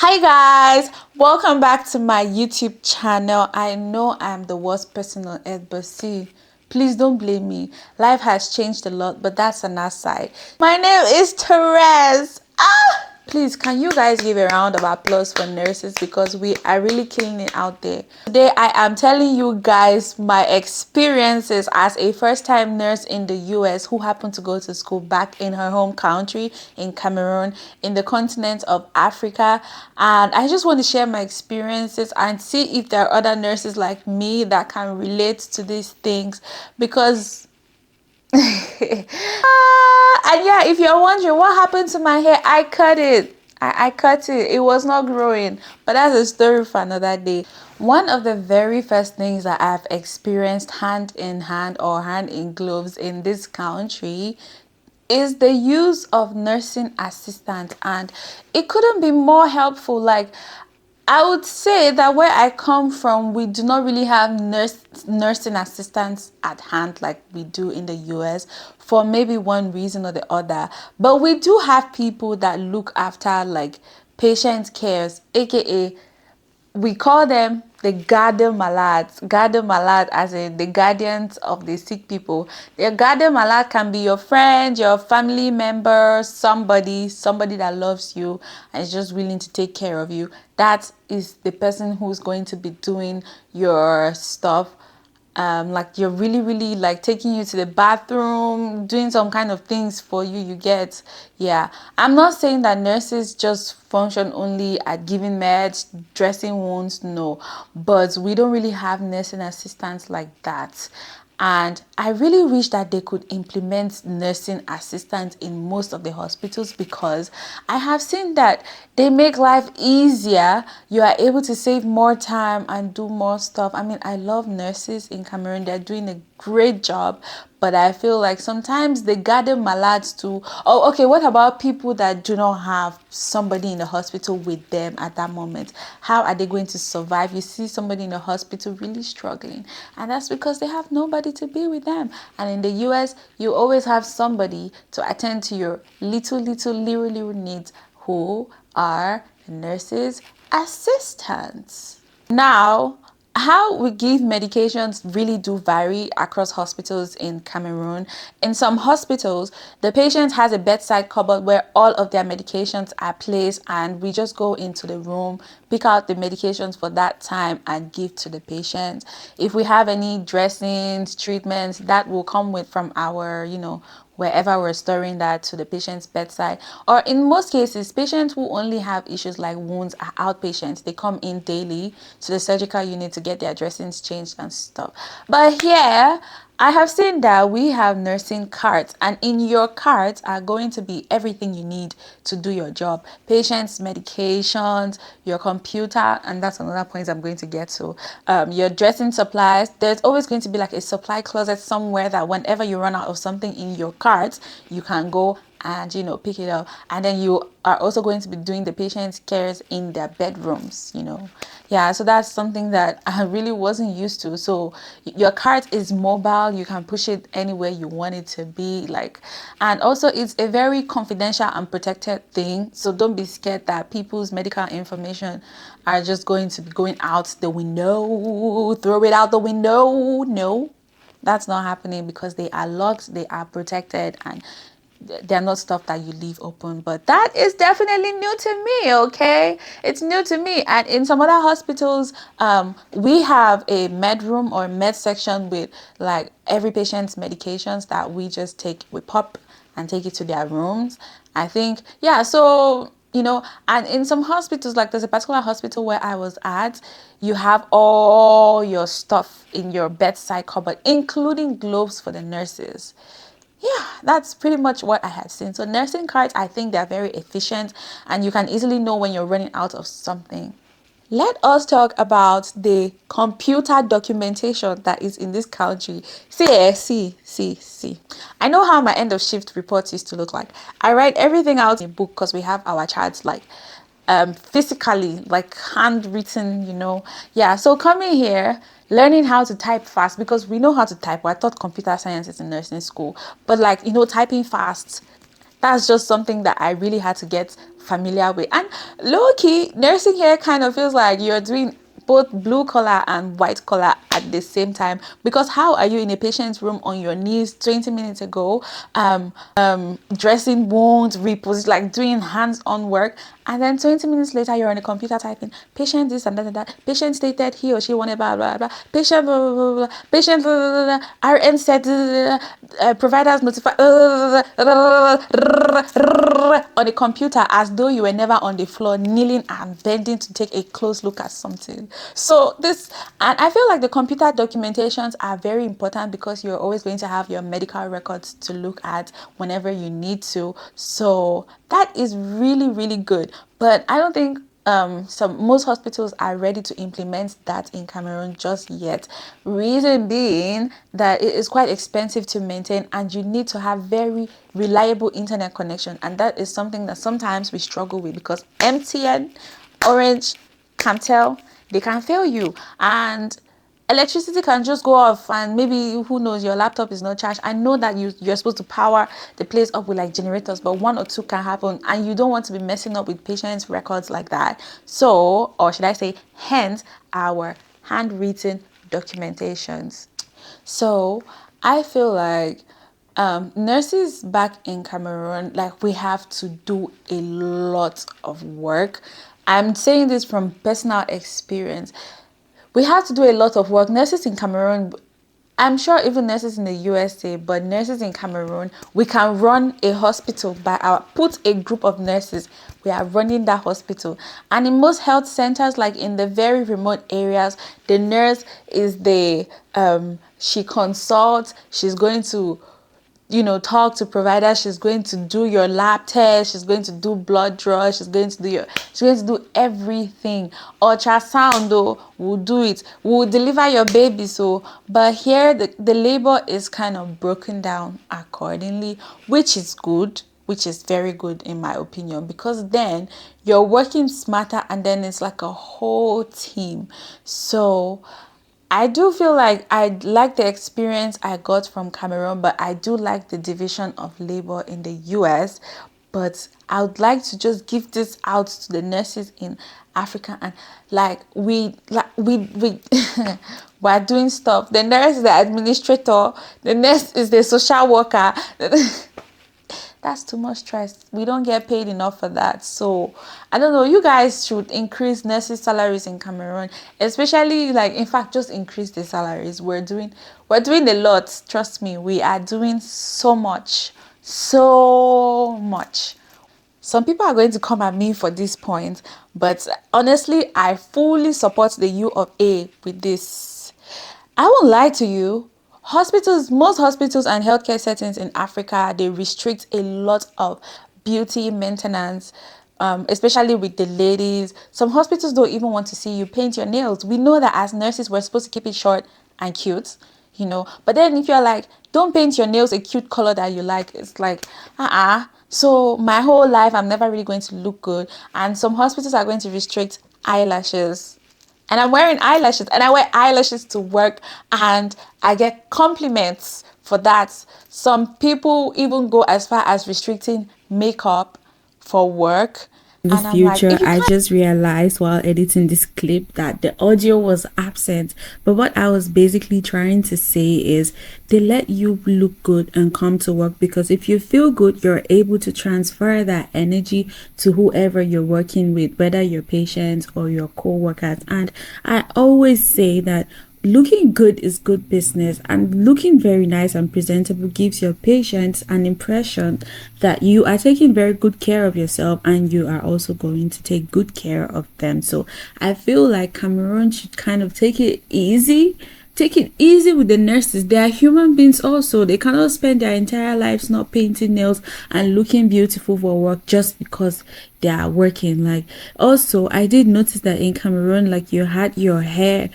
Hi guys, welcome back to my YouTube channel. I know I'm the worst person on earth, but see, please don't blame me. Life has changed a lot, but that's an aside. My name is Therese. Please, can you guys give a round of applause for nurses because we are really killing it out there. Today, I am telling you guys my experiences as a first-time nurse in the US who happened to go to school back in her home country, in Cameroon, in the continent of Africa. And I just want to share my experiences and see if there are other nurses like me that can relate to these things because and yeah, if you're wondering what happened to my hair, I cut it. I cut it. It was not growing, but that's a story for another day. One of the very first things that I've experienced hand in hand or hand in gloves in this country is the use of nursing assistant, and it couldn't be more helpful. Like, I would say that where I come from, we do not really have nursing assistants at hand like we do in the US for maybe one reason or the other. But we do have people that look after like patient cares, aka we call them the garden malads. Garden malad as in the guardians of the sick people. The garden malad can be your friend, your family member, somebody that loves you and is just willing to take care of you. That is the person who's going to be doing your stuff. Like you're really like taking you to the bathroom, doing some kind of things for you, you get. Yeah, I'm not saying that nurses just function only at giving meds, dressing wounds, no, but we don't really have nursing assistants like that. And I really wish that they could implement nursing assistants in most of the hospitals because I have seen that they make life easier. You are able to save more time and do more stuff. I mean, I love nurses in Cameroon. They're doing a great job, but I feel like sometimes they gather malads too. Oh, okay, what about people that do not have somebody in the hospital with them at that moment? How are they going to survive? You see somebody in the hospital really struggling, and that's because they have nobody to be with them. And in the US, you always have somebody to attend to your little needs, who are nurses assistants. Now, how we give medications really do vary across hospitals in Cameroon. In some hospitals, the patient has a bedside cupboard where all of their medications are placed, and we just go into the room, pick out the medications for that time and give to the patient. If we have any dressings, treatments, that will come with from our, wherever we're storing that to the patient's bedside. Or in most cases, patients who only have issues like wounds are outpatients. They come in daily to the surgical unit to get their dressings changed and stuff. But here, I have seen that we have nursing carts, and in your carts are going to be everything you need to do your job. Patients, medications, your computer, and that's another point I'm going to get to. Your dressing supplies. There's always going to be like a supply closet somewhere that whenever you run out of something in your cart, you can go and pick it up. And then you are also going to be doing the patient's cares in their bedrooms. Yeah, so that's something that I really wasn't used to. So your cart is mobile, you can push it anywhere you want it to be, like. And also it's a very confidential and protected thing, so don't be scared that people's medical information are just going to be going out the window. Throw it out the window. No, that's not happening because they are locked, they are protected, and they're not stuff that you leave open. But that is definitely new to me. Okay, it's new to me. And in some other hospitals, we have a med room or med section with like every patient's medications that we just take, we pop and take it to their rooms. I think, yeah, so and in some hospitals, like there's a particular hospital where I was at, you have all your stuff in your bedside cupboard, including gloves for the nurses. Yeah, that's pretty much what I had seen. So nursing cards, I think they're very efficient, and you can easily know when you're running out of something. Let us talk about the computer documentation that is in this country. See. I know how my end of shift reports used to look like. I write everything out in a book because we have our charts like physically, like handwritten, Yeah, so coming here, learning how to type fast because we know how to type. Well, I thought computer science is in nursing school, but like, typing fast That's just something that I really had to get familiar with. And low key, nursing here kind of feels like you're doing both blue collar and white collar at the same time, because how are you in a patient's room on your knees 20 minutes ago, dressing wounds, like doing hands-on work, and then 20 minutes later you're on a computer typing patient this and that and that, patient stated he or she wanted blah blah blah, patient blah blah blah, blah, patient blah, blah, blah, RN said providers notify on a computer, as though you were never on the floor kneeling and bending to take a close look at something. So this, and I feel like the computer documentations are very important, because you're always going to have your medical records to look at whenever you need to. So that is really, really good. But I don't think most hospitals are ready to implement that in Cameroon just yet. Reason being that it is quite expensive to maintain, and you need to have very reliable internet connection, and that is something that sometimes we struggle with, because MTN, Orange, Camtel, they can fail you, and electricity can just go off, and maybe, who knows, your laptop is not charged. I know that you're supposed to power the place up with like generators, but one or two can happen, and you don't want to be messing up with patients' records like that. So, or should I say, hence our handwritten documentations. So I feel like nurses back in Cameroon, like, we have to do a lot of work. I'm saying this from personal experience. We have to do a lot of work. Nurses in Cameroon, I'm sure even nurses in the USA, but nurses in Cameroon, we can run a hospital put a group of nurses, we are running that hospital. And in most health centers, like in the very remote areas, the nurse is she consults, she's going to talk to providers, she's going to do your lab test, she's going to do blood draw, she's going to do everything. Ultrasound though, we'll do it, we'll deliver your baby. So but here the labor is kind of broken down accordingly, which is good, which is very good in my opinion, because then you're working smarter, and then it's like a whole team. So I do feel like I like the experience I got from Cameroon, but I do like the division of labor in the US. But I would like to just give this out to the nurses in Africa, and we we're doing stuff. The nurse is the administrator, the nurse is the social worker. That's too much stress. We don't get paid enough for that. So I don't know. You guys should increase nurses' salaries in Cameroon, especially, like, in fact, just increase the salaries. We're doing a lot. Trust me, we are doing so much, so much. Some people are going to come at me for this point, but honestly, I fully support the U of A with this. I won't lie to you. Most hospitals and healthcare settings in Africa, they restrict a lot of beauty maintenance, especially with the ladies. Some hospitals don't even want to see you paint your nails. We know that as nurses, we're supposed to keep it short and cute, But then if you're like, don't paint your nails a cute color that you like, it's like, So my whole life, I'm never really going to look good. And some hospitals are going to restrict eyelashes. And I'm wearing eyelashes, and I wear eyelashes to work, and I get compliments for that. Some people even go as far as restricting makeup for work. In the And I'm like, future, if you I can't. just realized while editing this clip that the audio was absent. But what I was basically trying to say is they let you look good and come to work, because if you feel good, you're able to transfer that energy to whoever you're working with, whether your patients or your co-workers. And I always say that looking good is good business, and looking very nice and presentable gives your patients an impression that you are taking very good care of yourself, and you are also going to take good care of them. So I feel like Cameroon should kind of take it easy. Take it easy with the nurses. They are human beings also. They cannot spend their entire lives not painting nails and looking beautiful for work just because they are working. Like, also, I did notice that in Cameroon, like, you had your hair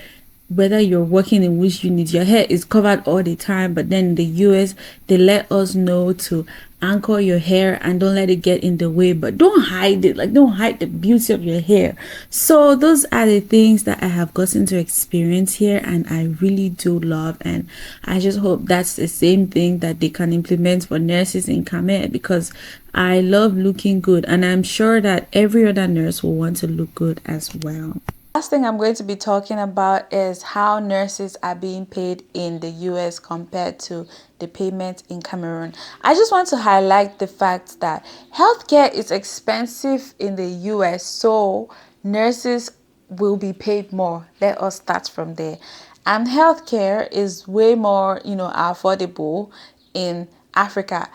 whether you're working in which unit, your hair is covered all the time. But then in the US, they let us know to anchor your hair and don't let it get in the way, but don't hide it. Like, don't hide the beauty of your hair. So those are the things that I have gotten to experience here, and I really do love. And I just hope that's the same thing that they can implement for nurses in Khmer, because I love looking good, and I'm sure that every other nurse will want to look good as well. Last thing I'm going to be talking about is how nurses are being paid in the US compared to the payment in Cameroon. I just want to highlight the fact that healthcare is expensive in the US, so nurses will be paid more. Let us start from there. And healthcare is way more, affordable in Africa.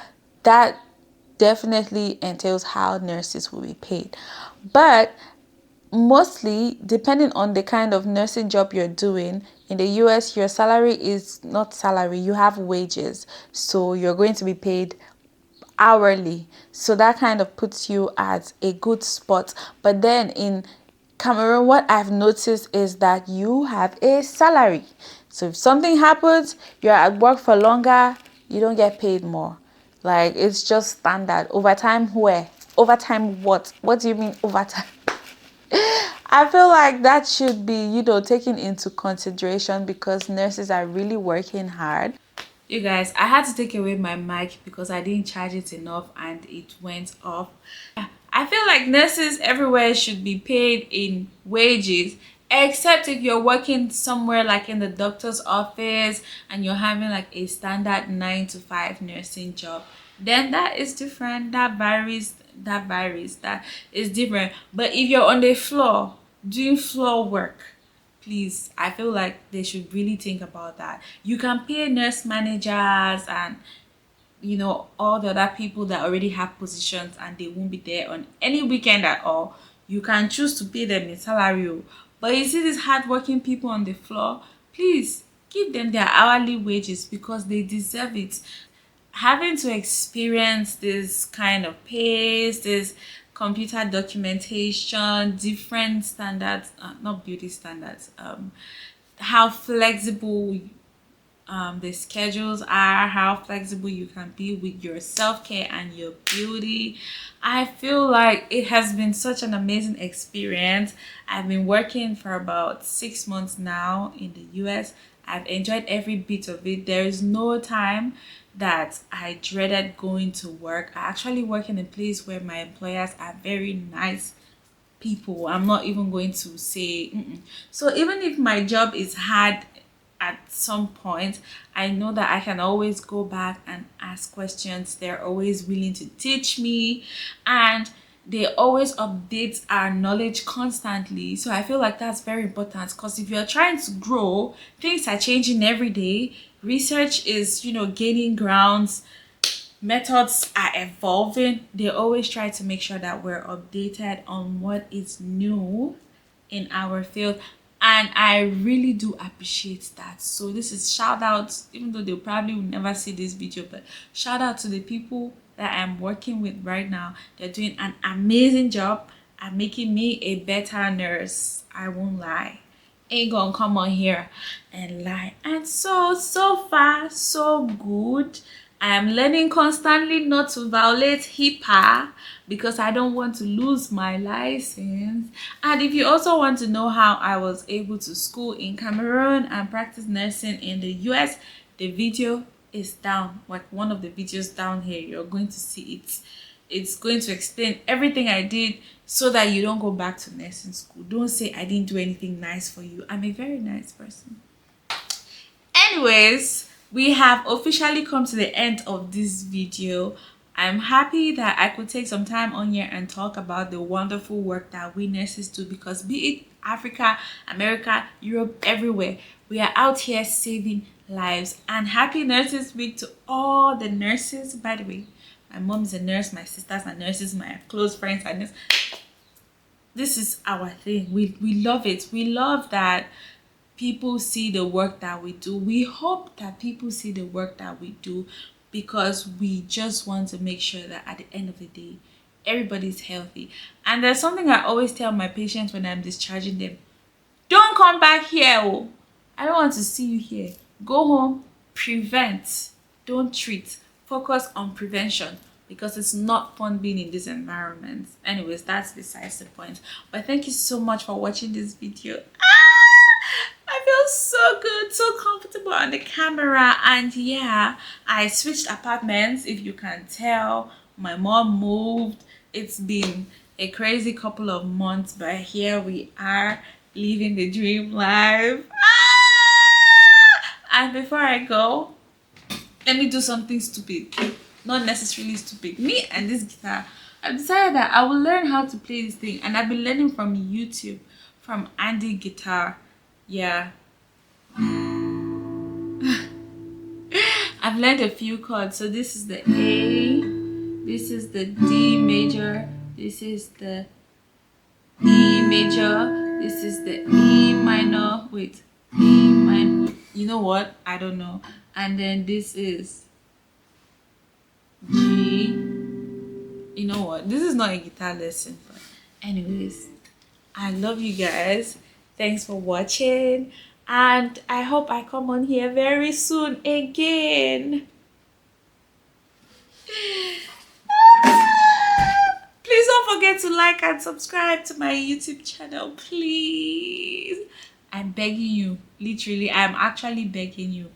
That definitely entails how nurses will be paid. But mostly, depending on the kind of nursing job you're doing, in the US, your salary is not salary, you have wages. So you're going to be paid hourly. So that kind of puts you at a good spot. But then in Cameroon, what I've noticed is that you have a salary. So if something happens, you're at work for longer, you don't get paid more. Like, it's just standard. Overtime where? Overtime what? What do you mean overtime? I feel like that should be, taken into consideration because nurses are really working hard. You guys, I had to take away my mic because I didn't charge it enough and it went off. I feel like nurses everywhere should be paid in wages, except if you're working somewhere like in the doctor's office and you're having like a standard 9 to 5 nursing job. Then that is different. That varies. That is different. But if you're on the floor doing floor work, please, I feel like they should really think about that. You can pay nurse managers and all the other people that already have positions and they won't be there on any weekend at all. You can choose to pay them a salary. But you see these hardworking people on the floor, please give them their hourly wages because they deserve it. Having to experience this kind of pace, this computer documentation, different standards, not beauty standards, how flexible the schedules are, how flexible you can be with your self-care and your beauty. I feel like it has been such an amazing experience. I've been working for about 6 months now in the US. I've enjoyed every bit of it. There is no time that I dreaded going to work. I actually work in a place where my employers are very nice people. I'm not even going to say so even if my job is hard at some point, I know that I can always go back and ask questions. They're always willing to teach me and they always update our knowledge constantly. So I feel like that's very important because if you're trying to grow, things are changing every day. Research is, gaining grounds, methods are evolving. They always try to make sure that we're updated on what is new in our field, and I really do appreciate that. So this is shout out, even though they probably will never see this video, but shout out to the people that I'm working with right now. They're doing an amazing job at making me a better nurse. I won't lie, ain't gonna come on here and lie. And so far so good. I am learning constantly not to violate HIPAA because I don't want to lose my license. And if you also want to know how I was able to school in Cameroon and practice nursing in the US, the video is down, like one of the videos down here. You're going to see it. It's going to explain everything I did so that you don't go back to nursing school. Don't say I didn't do anything nice for you. I'm a very nice person. Anyways, we have officially come to the end of this video. I'm happy that I could take some time on here and talk about the wonderful work that we nurses do, because be it Africa, America, Europe, everywhere, we are out here saving lives. And happy Nurses Week to all the nurses. By the way, my mom is a nurse, my sisters are nurses, my close friends are nurses. This is our thing. We love it. We love that people see the work that we do. We hope that people see the work that we do because we just want to make sure that at the end of the day, everybody's healthy. And there's something I always tell my patients when I'm discharging them. Don't come back here. Oh. I don't want to see you here. Go home, prevent, don't treat. Focus on prevention because it's not fun being in this environment. Anyways, that's besides the point. But thank you so much for watching this video. I feel so good, so comfortable on the camera. And yeah, I switched apartments. If you can tell, my mom moved. It's been a crazy couple of months, but here we are living the dream life. And before I go, let me do something stupid. Not necessarily stupid. Me and this guitar, I decided that I will learn how to play this thing, and I've been learning from YouTube, from Andy Guitar. Yeah, I've learned a few chords. So this is the A, this is the D major, this is the E major, this is the E minor. Wait, E minor. You know what? I don't know. And then this is G. You know what? This is not a guitar lesson, but anyways, I love you guys. Thanks for watching, and I hope I come on here very soon again. Please don't forget to like and subscribe to my YouTube channel, please. I'm begging you. Literally, I'm actually begging you.